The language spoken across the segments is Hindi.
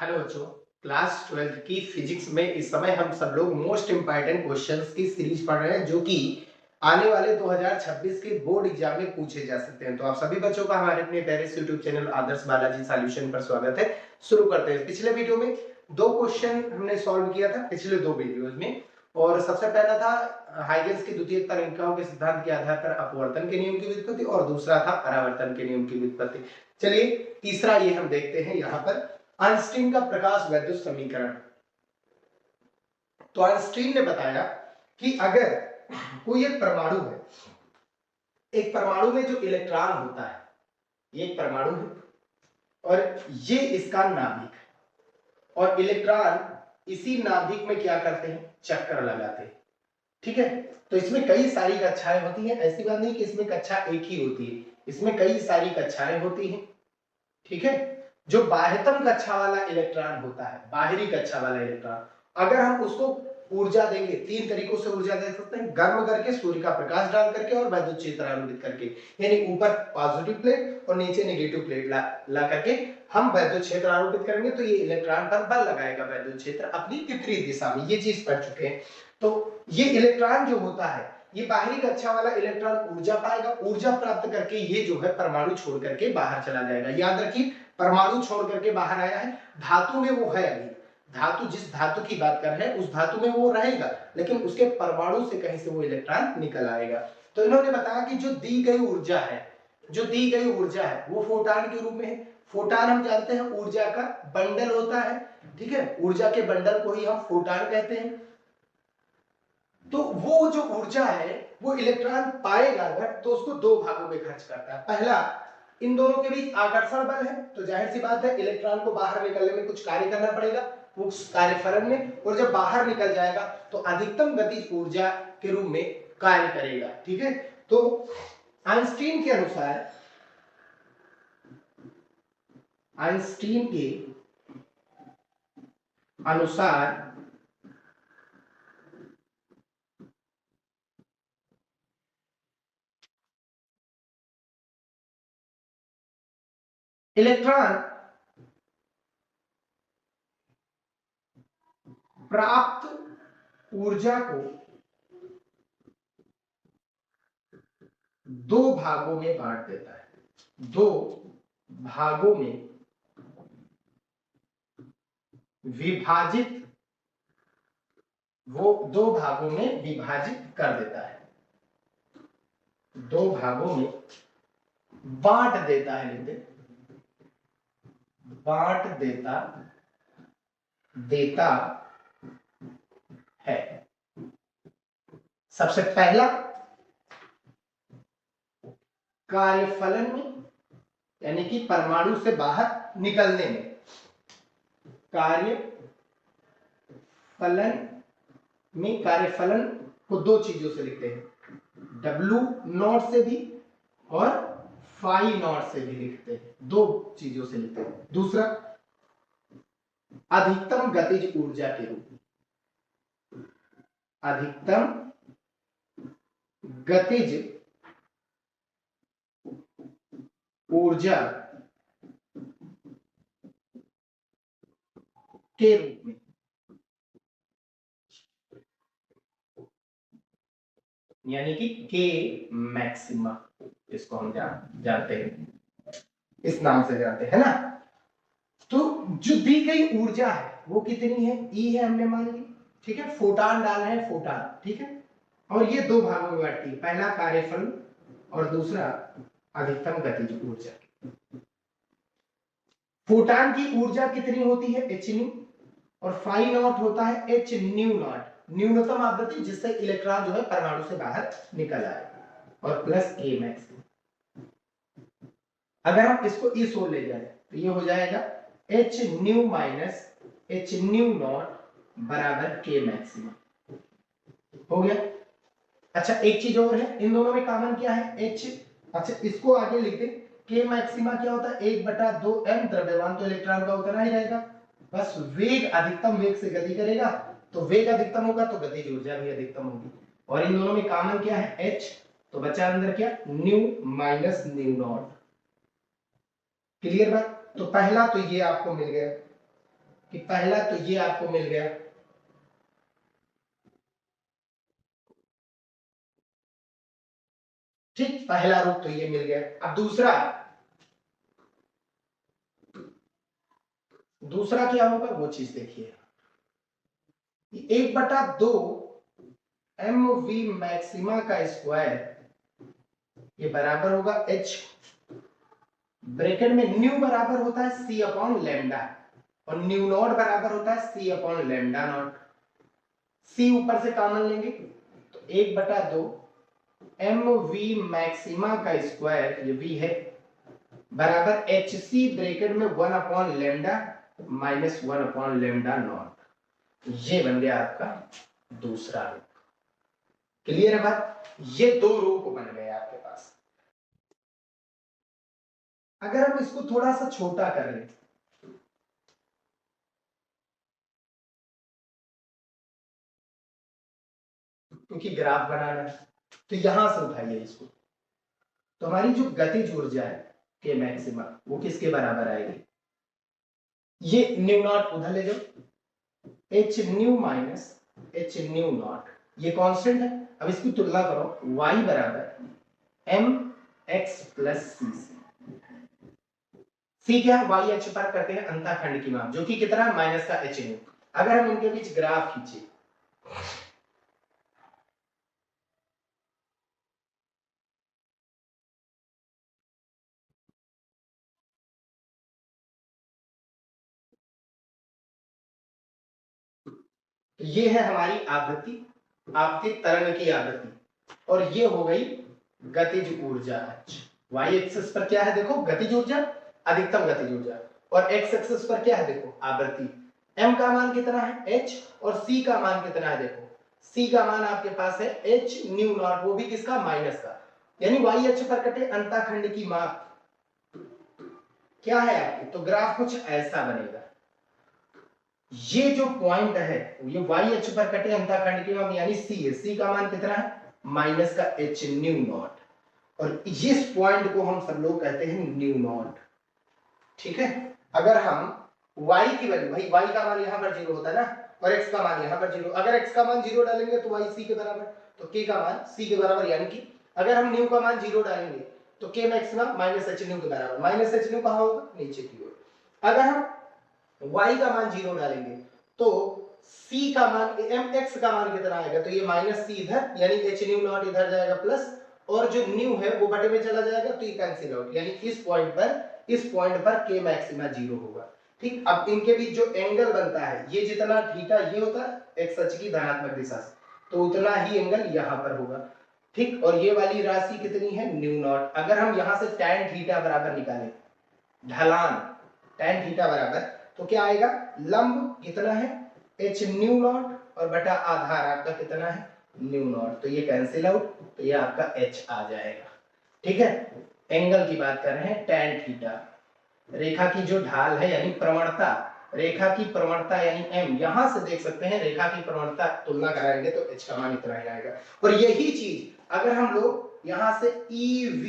हेलो बच्चों, क्लास 12th की फिजिक्स में इस समय हम सब लोग मोस्ट इंपॉर्टेंट क्वेश्चंस की सीरीज पढ़ रहे हैं जो कि आने वाले 2026 के बोर्ड एग्जाम में पूछे जा सकते हैं। तो आप सभी बच्चों का हमारे अपने पेरेंट्स यूट्यूब चैनल आदर्श बालाजी सॉल्यूशन पर स्वागत है। शुरू करते हैं। पिछले वीडियो में दो क्वेश्चन हमने सॉल्व किया था पिछले दो वीडियोज में, और सबसे पहला था हाइगेंस की द्वितीयक तरंगिकाओं के सिद्धांत के आधार पर अपवर्तन के नियम की व्युत्पत्ति और दूसरा था परावर्तन के नियम की व्युत्पत्ति। चलिए तीसरा ये हम देखते हैं यहाँ पर आइंस्टीन का प्रकाश वैद्युत समीकरण। तो आइंस्टीन ने बताया कि अगर कोई एक परमाणु है, एक परमाणु में जो इलेक्ट्रॉन होता है, ये एक परमाणु है और ये इसका नाभिक है, और इलेक्ट्रॉन इसी नाभिक में क्या करते हैं, चक्कर लगाते हैं। ठीक है, तो इसमें कई सारी कक्षाएं होती हैं। ऐसी बात नहीं कि इसमें कक्षा एक ही होती है, इसमें कई सारी कक्षाएं होती हैं। ठीक है, जो बाह्यतम कक्षा वाला इलेक्ट्रॉन होता है, बाहरी कक्षा वाला इलेक्ट्रॉन, अगर हम उसको ऊर्जा देंगे, तीन तरीकों से ऊर्जा दे सकते हैं, गर्म करके, सूर्य का प्रकाश डाल करके और वैद्युत क्षेत्र आरोपित करके, यानी ऊपर पॉजिटिव प्लेट और नीचे नेगेटिव प्लेट ला करके हम वैद्युत क्षेत्र आरोपित करेंगे तो ये इलेक्ट्रॉन पर बल लगाएगा वैद्युत क्षेत्र अपनी विपरीत दिशा में। ये चीज पढ़ चुके हैं। तो ये इलेक्ट्रॉन जो होता है, ये बाहरी कक्षा वाला इलेक्ट्रॉन ऊर्जा पाएगा, ऊर्जा प्राप्त करके ये जो है परमाणु छोड़ करके बाहर चला जाएगा। याद रखिए, परमाणु छोड़ करके बाहर आया है, धातु में वो है अभी, धातु जिस धातु की बात कर रहे हैं उस धातु में वो रहेगा, लेकिन उसके परमाणु से कहीं से वो इलेक्ट्रॉन निकल आएगा। तो इन्होंने बताया कि जो दी गई ऊर्जा है, जो दी गई ऊर्जा है वो फोटान के रूप में है। फोटान हम जानते हैं ऊर्जा का बंडल होता है। ठीक है, ऊर्जा के बंडल को ही हम फोटान कहते हैं। तो वो जो ऊर्जा है वो इलेक्ट्रॉन पाएगा अगर, तो उसको दो भागों में खर्च करता है। पहला, इन दोनों के बीच आकर्षण बल है, तो जाहिर सी बात है इलेक्ट्रॉन को बाहर निकलने में कुछ कार्य करना पड़ेगा, उस कार्यफलन में, और जब बाहर निकल जाएगा तो अधिकतम गतिज ऊर्जा के रूप में कार्य करेगा। ठीक है, तो आइंस्टीन के अनुसार, आइंस्टीन के अनुसार इलेक्ट्रॉन प्राप्त ऊर्जा को दो भागों में बांट देता है, दो भागों में विभाजित, वो दो भागों में विभाजित कर देता है, दो भागों में बांट देता है, लिखते बांट देता देता है। सबसे पहला, कार्यफलन में, यानी कि परमाणु से बाहर निकलने में, कार्य फलन में, कार्यफलन को दो चीजों से लिखते हैं, W नॉट से भी और फाई नॉट से भी लिखते हैं, दो चीजों से लिखते हैं। दूसरा, अधिकतम गतिज ऊर्जा के रूप में, अधिकतम गतिज ऊर्जा के रूप में, यानी कि के मैक्सिमा, इसको हम जानते हैं, इस नाम से जानते हैं ना। तो जो दी गई ऊर्जा है वो कितनी है, ई है, हमने मान ली। ठीक है, फोटान डाल है, फोटान। ठीक है, और ये दो भागों में बांटती है, पहला कार्यफल और दूसरा अधिकतम गतिज ऊर्जा। फोटान की ऊर्जा कितनी होती है, एच न्यू, और फाई नॉट होता है एच न्यू नॉट, न्यूनतम आवृत्ति जिससे इलेक्ट्रॉन जो है परमाणु से बाहर निकल आए, और प्लस के मैक्स। अगर हम इसको इस ओर ले जाए तो ये हो जाएगा H new minus H new not बराबर के मैक्सिमम। हो गया। अच्छा, एक चीज और है, इन दोनों में कॉमन क्या है, एच। अच्छा, इसको आगे लिखते, के मैक्सिमा क्या होता है, 1/2m, द्रव्यमान तो इलेक्ट्रॉन का उतना ही रहेगा, बस वेग अधिकतम वेग से गति करेगा, तो वेग अधिकतम होगा तो गतिज ऊर्जा भी अधिकतम होगी। और इन दोनों में कॉमन क्या है, एच, तो बचा अंदर क्या, new minus new not. Clear बात। तो पहला तो ये आपको मिल गया। कि पहला तो ये आपको मिल गया, ठीक, पहला रूप तो ये मिल गया। अब दूसरा, दूसरा क्या होगा वो चीज देखिए, 1/2 एम वी मैक्सिमा का स्क्वायर ये बराबर होगा एच, ब्रैकेट में न्यू बराबर होता है सी अपॉन लैम्डा, और न्यू नॉट बराबर होता है सी अपॉन लैम्डा नॉट। सी ऊपर से कॉमन लेंगे तो 1/2 एम वी मैक्सिमा का स्क्वायर ये वी है बराबर एच सी ब्रैकेट में 1 upon lambda minus 1 upon lambda naught. ये बन गया आपका दूसरा रूप। क्लियर है बात? ये दो रूप बन गए आपके पास। अगर हम इसको थोड़ा सा छोटा कर लें, क्योंकि ग्राफ बनाना है, तो यहां से उठाइए इसको, तो हमारी जो गतिज ऊर्जा है के मैक्सिमा वो किसके बराबर आएगी, ये न्यू नॉट उधर ले जाओ, H new minus H new not, ये कांस्टेंट है। अब इसकी तुलना करो, y बराबर एम एक्स प्लस सी से। सी क्या है, y अक्ष पर करते हैं अंतःखंड की माप, जो कि कितना है माइनस का एच न्यू। अगर हम इनके बीच ग्राफ खींचे, तो ये है हमारी आवृत्ति, आपकी तरंग की आवृत्ति, और ये हो गई गतिज ऊर्जा अक्ष। वाई एक्सिस पर क्या है देखो, गतिज ऊर्जा, अधिकतम गतिज ऊर्जा, और एक्स एक्सिस पर क्या है देखो, आवृत्ति। एम का मान कितना है एच, और सी का मान कितना है देखो, सी का मान आपके पास है एच न्यू नॉट, वो भी किसका, माइनस का। यानी वाई अक्ष पर कटे अंतःखंड की माप क्या है आपकी, तो ग्राफ कुछ ऐसा बनेगा। ये जो पॉइंट है ये वाई अक्ष पर कटे अंतःखंड की माप यानी सी है, सी का मान कितना है माइनस का एच न्यू नॉट, और इस पॉइंट को हम सब लोग कहते हैं न्यू नॉट। ठीक है, अगर हम y की वैल्यू, भाई y का मान यहां पर 0 होता है ना, और x का मान यहां पर 0, अगर x का मान 0 डालेंगे तो y c के बराबर, तो k का मान c के बराबर, यानी कि अगर हम न्यू का मान 0 डालेंगे तो k maximum minus H new के बराबर, माइनस एच न्यू कहां होगा, नीचे की ओर। अगर हम y का मान 0 डालेंगे तो c का मान m x का मान कितना आएगा, तो ये माइनस c इधर, यानी h न्यू नॉट इधर जाएगा प्लस, और जो न्यू है वो बटे में चला जाएगा, तो ये कैंसिल आउट, यानी इस पॉइंट पर k मैक्सिमा 0 होगा। ठीक, अब इनके बीच जो एंगल बनता है, ये जितना थीटा ये होता है x अक्ष की धनात्मक दिशा से, तो उतना ही एंगल यहां पर होगा। ठीक, और ये वाली राशि कितनी है न्यू नॉट। अगर हम यहां से tan थीटा बराबर निकालें, ढलान tan थीटा बराबर, तो क्या आएगा, लंब कितना है h न्यू नॉट, और बटा आधार आपका कितना है न्यू नॉट, तो ये कैंसिल आउट, तो ये आपका h आ जाएगा। ठीक है, एंगल की बात कर रहे हैं tan थीटा। रेखा की जो ढाल है यानी प्रवणता, रेखा की प्रवणता यानी m, यहां से देख सकते हैं रेखा की प्रवणता तुलना कराएंगे तो h का मान इतना ही आएगा। और यही चीज अगर हम लोग यहां से ev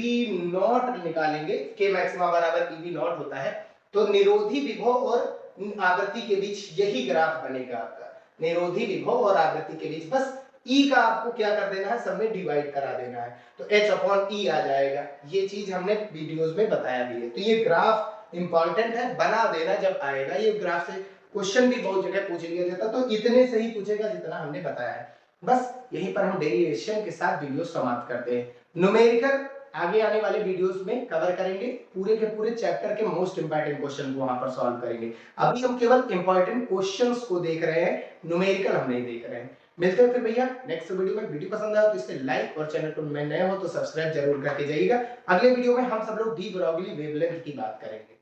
नॉट निकालेंगे, k मैक्सिमा बराबर ev नॉट होता है, तो निरोधी विभव और आवृत्ति के बीच यही ग्राफ बनेगा आपका, निरोधी विभव और आवृत्ति के बीच। बस E का आपको क्या कर देना है, सब में डिवाइड करा देना है, तो H अपॉन E आ जाएगा। ये चीज हमने वीडियोस में बताया भी है, तो ये ग्राफ इंपॉर्टेंट है, बना देना जब आएगा ये ग्राफ से क्वेश्चन भी बहुत जगह पूछ लिया जाता, तो इतने से ही पूछेगा जितना हमने बताया है। बस यहीं पर हम डेरिवेशन के साथ वीडियो समाप्त करते हैं। न्यूमेरिकल आगे आने वाले वीडियोस में कवर करेंगे, पूरे के पूरे चैप्टर के मोस्ट इंपॉर्टेंट क्वेश्चन को वहां पर सॉल्व करेंगे। अभी हम केवल इंपॉर्टेंट क्वेश्चंस को देख रहे हैं, न्यूमेरिकल हम नहीं देख रहे हैं। मिलते हैं फिर भैया नेक्स्ट वीडियो में। वीडियो पसंद आया तो इसे लाइक, और चैनल पर नए हो तो सब्सक्राइब जरूर करके जाइएगा। अगले वीडियो में हम सब लोग डी ब्रॉगली वेवलेंथ की बात करेंगे।